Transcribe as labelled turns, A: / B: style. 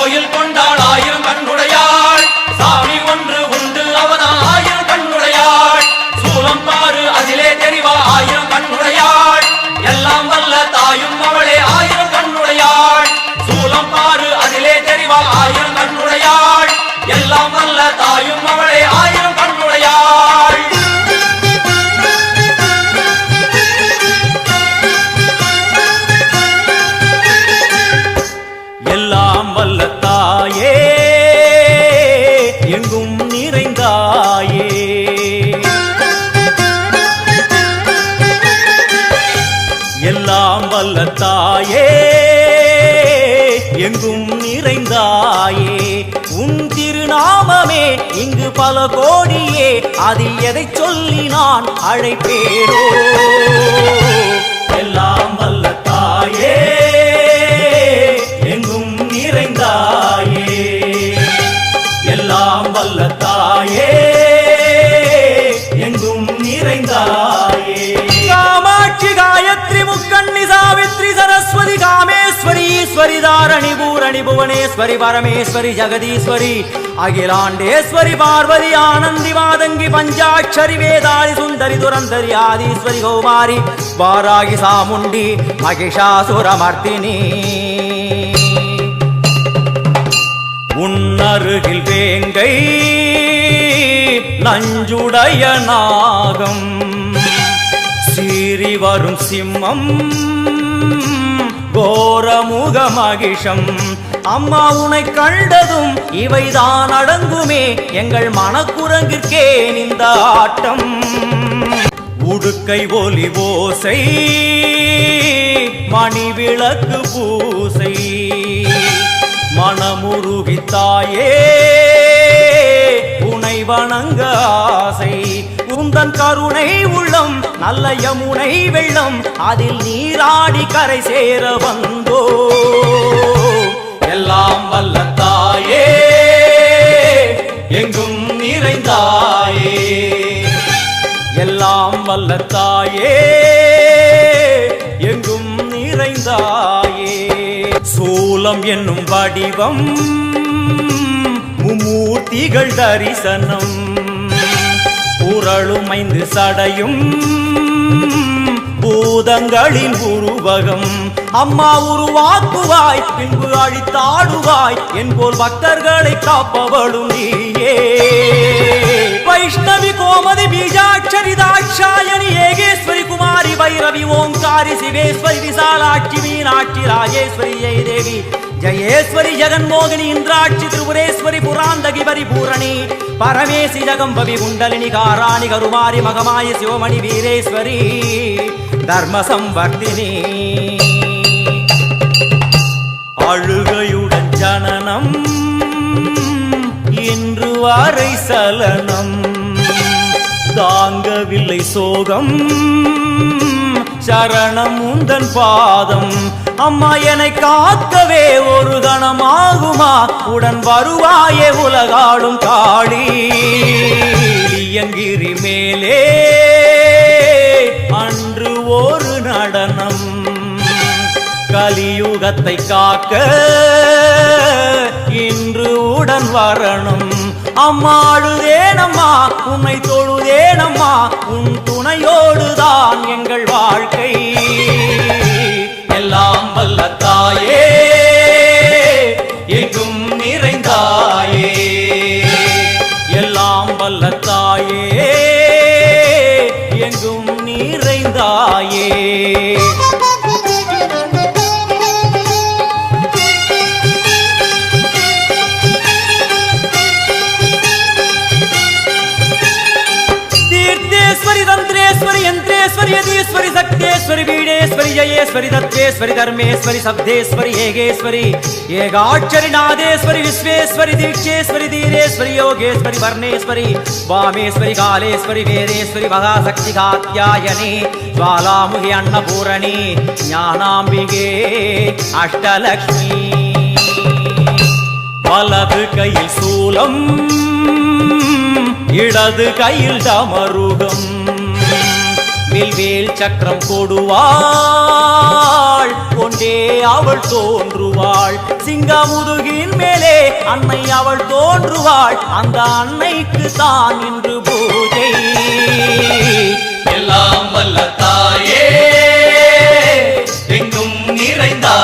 A: கோயில் கொண்டாள் ஆயிரம் கண்ணுடையாள் சாமி ஒன்று உண்டு அவனா ஆயிரம் கண்ணுடையாள் சூலம் பாரு அதிலே தெரிவா ஆயிரம் கண்ணுடையாள் எல்லாம் வல்ல தாயும் அவளே ஆயிரம் கண்ணுடையாள் சூலம் பாரு அதிலே தெரிவா ஆயிரம் கண்ணுடையாள் எல்லாம் வல்ல தாயும் அவளே ஆயிரம் கண்ணுடையாள்
B: எல்லாம் வல்ல தாயே எங்கும் நிறைந்தாயே எல்லாம் வல்ல தாயே எங்கும் நிறைந்தாயே உன் திருநாமமே இங்கு பல கோடியே அதில் எதை சொல்லி நான் அழைப்பேனோ எல்லாம் வல்ல தாயே எங்கும் நிறைந்தாயே எல்லாம் வல்ல தாயே எங்கும் நிறைந்தாயே காமாட்சி காயத்ரி முக்கண்ணி சாவித்ரி சரஸ்வதி காமேஸ்வரி ஈஸ்வரி தாரணி பூரணி புவனேஸ்வரி பரமேஸ்வரி ஜெகதீஸ்வரி அகிலாண்டேஸ்வரி பார்வதி ஆனந்தி மாதங்கி பஞ்சாட்சரி வேதாளி சுந்தரி துரந்தரி ஆதீஸ்வரி கௌமாரி வாராகி சாமுண்டி மகிஷாசுரமர்த்தினி உன்னருகில் வேங்கை நஞ்சுடைய நாகம் சீறி வரும் சிம்மம் கோரமுக மகிஷம் அம்மா உனை கண்டதும் இவைதான் அடங்குமே எங்கள் மனக்குரங்கிற்கே இந்த ஆட்டம் உடுக்கை ஒலி ஓசை மணி விளக்கு பூசை மனமுருகித்தாயே உனை வணங்க ஆசை உந்தன் கருணை உள்ளம் நல்ல யமுனை வெள்ளம் அதில் நீராடி கரை சேர வந்தோ எல்லாம் வல்ல தாயே எங்கும் நிறைந்தாயே எல்லாம் வல்ல தாயே எங்கும் நிறைந்தாயே சூலம் என்னும் வடிவம் மும்மூர்த்திகள் தரிசனம் புரளும் 5 சடையும் பூதங்களின் உருவகம் அம்மா உருவாக்குவாய் பின்பு அழித்தாடுவாய் என்போல் பக்தர்களை காப்பவளும் நீயே வைஷ்ணவி கோமதி பீஜாட்சரி தாட்சாயணி ஏகேஸ்வரி குமாரி பைரவி ஓங்காரி சிவேஸ்வரி விசாலாட்சி மீனாட்சி ராஜேஸ்வரி ஜெய தேவி ஜயேஸ்வரி ஜெகன்மோகினி இந்திராட்சி திரிபுரேஸ்வரி புராந்தகி பரிபூரணி பரமேசி ஜகம்பவி குண்டலினி காராணி கருமாரி மகமாயி சிவமணி வீரேஸ்வரி தர்ம சம்வர்த்தினி அழுகையுடன் ஜனனம் இன்று வரை சலனம் தாங்கவில்லை சோகம் சரணம் உந்தன் பாதம் அம்மா என்னை காக்கவே ஒரு கணமாகுமா உடன் வருவாயே உலகாடும் காளி லியங்கிரி மேலே அன்று ஒரு நடனம் கலியுகத்தை காக்க இன்று உடன் வரணும் அம்மா அழுதேனம்மா உன்னை தொழுதேனம்மா உன் துணையோடுதான் எங்கள் வாழ்க்கை எல்லாம் வல்ல தாயே எங்கும் நிறைந்தாயே எல்லாம் வல்ல தாயே எங்கும் நிறைந்தாயே यंत्रेश्वरी यदीश्वरी शक्तेश्वरी वीणेश्वरी जयेश्वरी तत्वेश्वरी धर्मेश्वरी शब्देश्वरी येगेश्वरी येगाक्षरी नादेश्वरी विश्वेश्वरी दीक्षेश्वरी धीरेश्वरी योगेश्वरी वर्णेश्वरी वामेश्वरी कालेश्वरी वेदेश्वरी महाशक्ति कात्यायनी ज्वालामुखी अन्नपूरणी ज्ञानाम्बिके अष्टलक्ष्मी वलது கையில் சூலம் இடது கையில் டமருகம் வில்வேல் சக்கரம் கொடுவாள் கொண்டே அவள் தோன்றுவாள் சிங்கமுதுகின் மேலே அன்னை அவள் தோன்றுவாள் அந்த அன்னைக்கு தான் இன்று பூஜை
A: எல்லாம் வல்ல தாயே எங்கும் நிறைந்தாய்